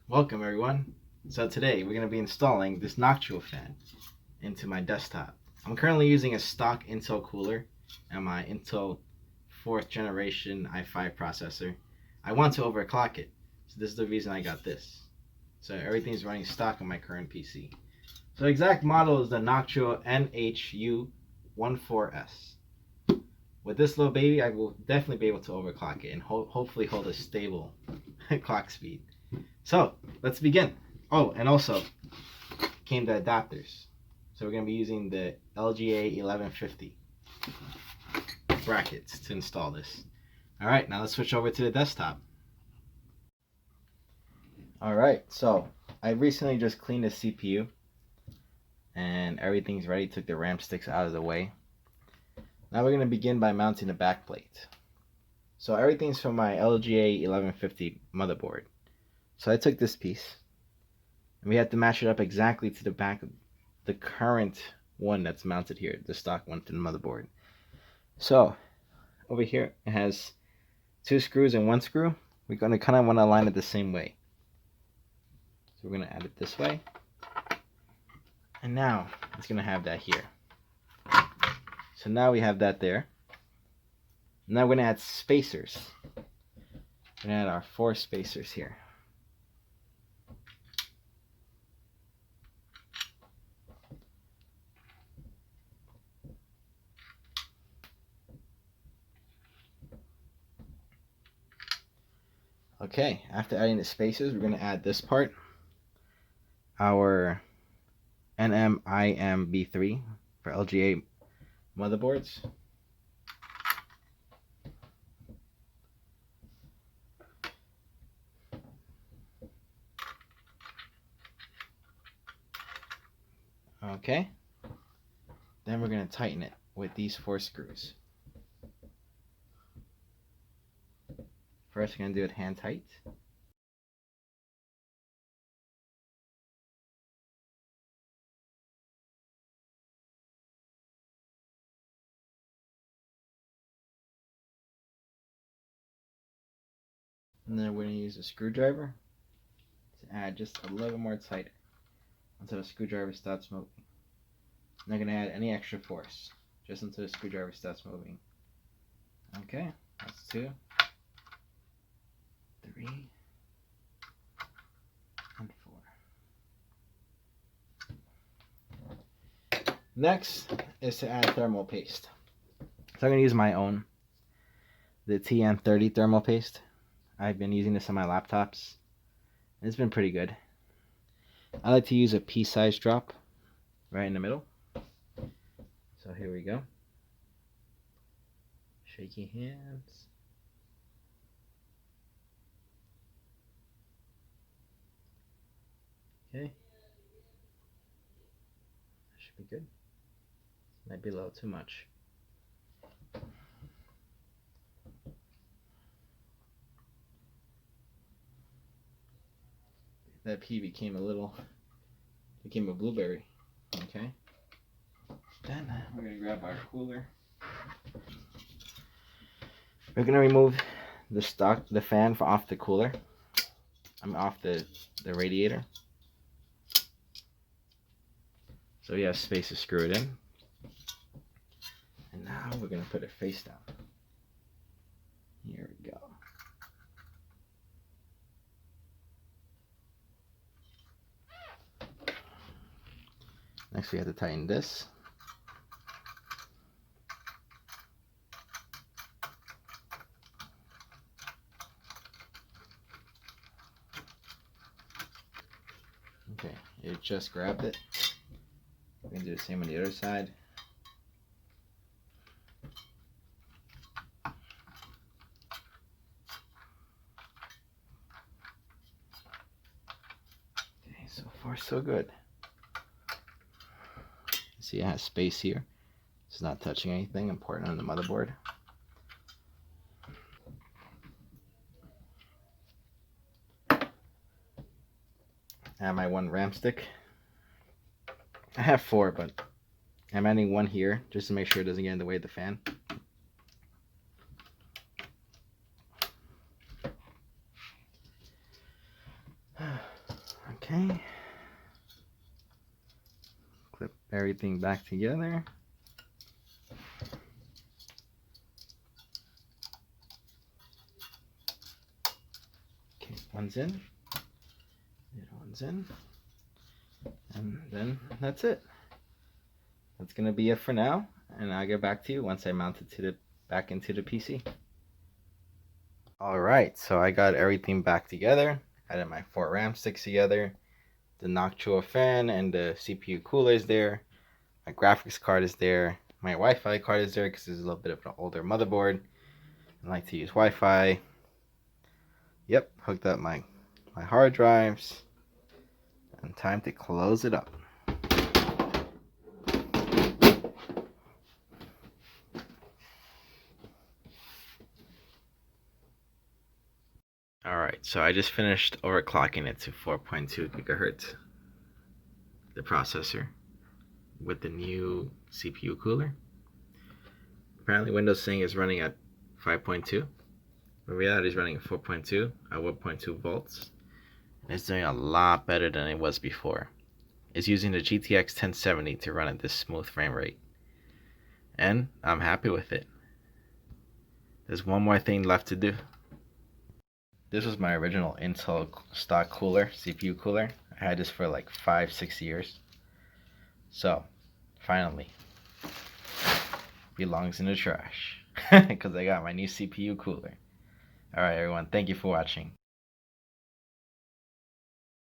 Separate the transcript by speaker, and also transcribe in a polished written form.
Speaker 1: Welcome everyone. So today we're going to be installing this Noctua fan into my desktop. I'm currently using a stock Intel cooler and my Intel 4th generation i5 processor. I want to overclock it, so this is the reason I got this. So everything's running stock on my current PC. So the exact model is the Noctua NHU14S. With this little baby, I will definitely be able to overclock it and hopefully hold a stable clock speed. So let's begin. Oh, and also came the adapters. So we're going to be using the LGA 1150 brackets to install this. All right, now let's switch over to the desktop. All right, so I recently just cleaned the CPU and everything's ready. Took the RAM sticks out of the way. Now we're going to begin by mounting the backplate. So everything's from my LGA 1150 motherboard. So I took this piece and we have to match it up exactly to the back of the current one that's mounted here, the stock one to the motherboard. So over here it has 2 screws and 1 screw. We're going to kind of want to align it the same way. So we're going to add it this way. And now it's going to have that here. So now we have that there. Now we're going to add spacers. We're going to add our 4 spacers here. Okay, after adding the spacers, we're going to add this part, our NMIMB3 for LGA motherboards. Okay, then we're going to tighten it with these 4 screws. First, we're going to do it hand tight. And then we're going to use a screwdriver to add just a little more tighter until the screwdriver stops moving. I'm not going to add any extra force, just until the screwdriver stops moving. Okay, that's 2, 3, and 4. Next is to add thermal paste. So I'm going to use my own, the TN30 thermal paste. I've been using this on my laptops. It's been pretty good. I like to use a pea-sized drop right in the middle. So here we go. Shaky hands. Okay. That should be good. Might be a little too much. That pea became a blueberry. Okay. Then we're gonna grab our cooler. We're gonna remove the fan off the cooler. Off the radiator. So we have space to screw it in. And now we're gonna put it face down. Here we go. Next we have to tighten this. Okay, it just grabbed it. We're going to do the same on the other side. Okay, so far so good. See, it has space here. It's not touching anything important on the motherboard. I have my 1 RAM stick. I have 4, but I'm adding 1 here just to make sure it doesn't get in the way of the fan. Okay. Clip everything back together. Okay, one's in. One's in. And then that's it. That's gonna be it for now, and I'll get back to you once I mount it to the back into the PC. Alright, so I got everything back together. Added my 4 RAM sticks together. The Noctua fan and the CPU cooler is there. My graphics card is there. My Wi-Fi card is there because it's a little bit of an older motherboard. I like to use Wi-Fi. Yep, hooked up my hard drives. And time to close it up. Alright, so I just finished overclocking it to 4.2 gigahertz. The processor with the new CPU cooler. Apparently Windows saying is running at 5.2. But reality is running at 4.2 at 1.2 volts. And it's doing a lot better than it was before. It's using the GTX 1070 to run at this smooth frame rate. And I'm happy with it. There's one more thing left to do. This was my original Intel stock cooler, CPU cooler. I had this for like 5-6 years. So, finally, belongs in the trash. Because I got my new CPU cooler. Alright everyone, thank you for watching.